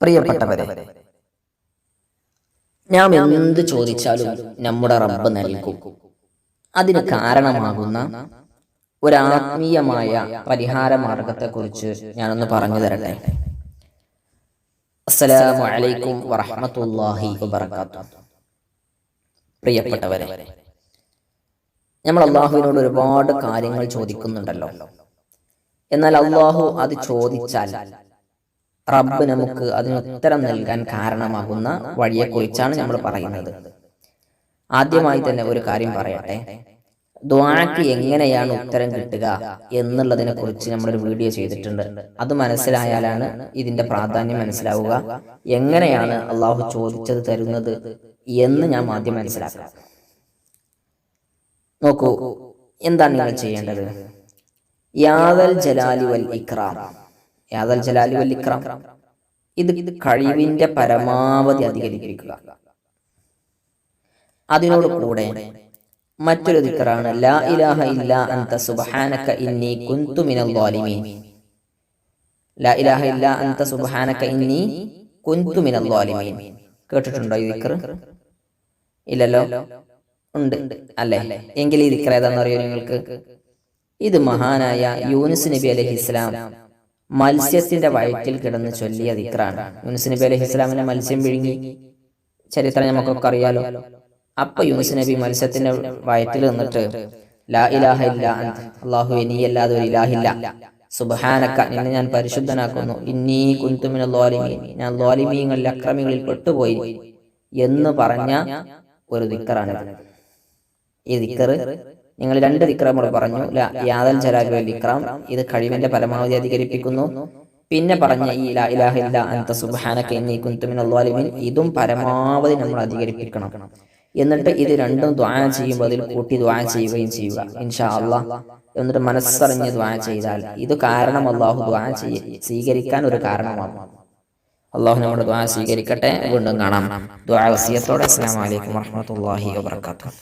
പ്രിയപ്പെട്ടവരെ, നാം എന്ത് ചോദിച്ചാലും നമ്മുടെ റബ്ബ് നൽകും. അതിന് കാരണമാകുന്ന ഒരാത്മീയമായ പരിഹാര മാർഗത്തെക്കുറിച്ച് ഞാനൊന്ന് പറഞ്ഞു തരട്ടെ. അസ്സലാമു അലൈക്കും വറഹ്മത്തുള്ളാഹി വബറകാതുഹു. പ്രിയപ്പെട്ടവരെ, നമ്മൾ അള്ളാഹുവിനോട് ഒരുപാട് കാര്യങ്ങൾ ചോദിക്കുന്നുണ്ടല്ലോ. എന്നാൽ അള്ളാഹു അത് ചോദിച്ചാൽ റബ്ബ് നമുക്ക് അതിന് ഉത്തരം നൽകാൻ കാരണമാകുന്ന വഴിയെക്കുറിച്ചാണ് നമ്മൾ പറയുന്നത്. ആദ്യമായി തന്നെ ഒരു കാര്യം പറയട്ടെ. ദുആക്ക് എങ്ങനെയാണ് ഉത്തരം കിട്ടുക എന്നുള്ളതിനെ കുറിച്ച് നമ്മളൊരു വീഡിയോ ചെയ്തിട്ടുണ്ട്. അത് മനസ്സിലായാലാണ് ഇതിന്റെ പ്രാധാന്യം മനസ്സിലാവുക. എങ്ങനെയാണ് അള്ളാഹു ചോദിച്ചത് തരുന്നത് എന്ന് ഞാൻ ആദ്യം മനസ്സിലാക്കാം. നോക്കൂ, എന്താണ് നിങ്ങൾ ചെയ്യേണ്ടത്? യാദൽ ജലാലി വൽ ഇക്റാം, യാദൽ ജലാലി വൽ ഇക്റാം, ഇത് കഴിവിന്റെ പരമാവധി അധികരിപ്പിക്കുക. അതിനോട് കൂടെ മറ്റൊരു ദിക്റാണ് ലാ ഇലാഹ ഇല്ലാ അൻത സുബ്ഹാനക ഇന്നി കുൻതു മിനൽ ളാലിമീൻ. ലാ ഇലാഹ ഇല്ലാ അൻത സുബ്ഹാനക ഇന്നി കുൻതു മിനൽ ളാലിമീൻ. കേട്ടിട്ടുണ്ടോ ഈ ദിക്ർ? ഇല്ലല്ലോ. ഉണ്ട് അല്ലേ? എങ്കിൽ ഈ ദിക്ർ ഏതാണെന്ന് അറിയോ നിങ്ങൾക്ക്? ഇത് മഹാനായ യൂനുസ് നബി അലൈഹിസ്സലാം മത്സ്യത്തിന്റെ വയറ്റിൽ കിടന്ന് ചൊല്ലിയ ദിക്റാണ്. യൂനുസ് നബി അലൈഹിസ്സലാമിനെ മത്സ്യം വിഴുങ്ങി ചരിത്രം നമുക്കൊക്കെ അറിയാലോ. അപ്പൊ യൂനുസ് നബി മത്സ്യത്തിന്റെ വയറ്റിൽ നിന്നിട്ട് ലാ ഇലാഹ ഇല്ലാ അൻത, അല്ലാഹുവേ നീ അല്ലാതെ ഒരു ഇലാഹില്ല, സുബ്ഹാനക നിന്നെ ഞാൻ പരിശുദ്ധനാക്കുന്നു, ഇന്നി കുൻതു മിനൽ ളാലിമീൻ ഞാൻ ളാലിമീങ്ങളിൽ അക്രമികളിൽ പെട്ടുപോയി എന്ന് പറഞ്ഞ ഒരു ദിക്റാണ്. ഈ ദിക്ർ നിങ്ങൾ രണ്ട് ദിക്ർ നമ്മൾ പറഞ്ഞു. യാദൽ ജലാലി വൽ ഇക്റാം, ഇത് കഴിവിന്റെ പരമാവധി അധികരിപ്പിക്കുന്നു. പിന്നെ പറഞ്ഞ ഈ ലാ ഇലാഹ ഇല്ലാ അൻത സുബ്ഹാനക ഇന്നി കുൻതു മിനൽ ളാലിമീൻ, ഇതും പരമാവധി നമ്മൾ അധികരിപ്പിക്കണം. എന്നിട്ട് ഇത് രണ്ടും ദുആ ചെയ്യുമ്പോൾ അതിൽ കൂട്ടി ദുആ ചെയ്യുകയും ചെയ്യുക ഇൻഷാ അല്ലാഹ്. എന്നിട്ട് മനസ്സറിഞ്ഞ് ദുആ ചെയ്താൽ ഇത് കാരണം അല്ലാഹു ദുആ സ്വീകരിക്കാൻ ഒരു കാരണമാകും. അല്ലാഹു നമ്മുടെ ദുആ സ്വീകരിക്കട്ടെ. വീണ്ടും കാണാം ദുആ വസിയത്തോടെ. അസ്സലാമു അലൈക്കും വറഹ്മത്തുള്ളാഹി വബറകാതുഹു.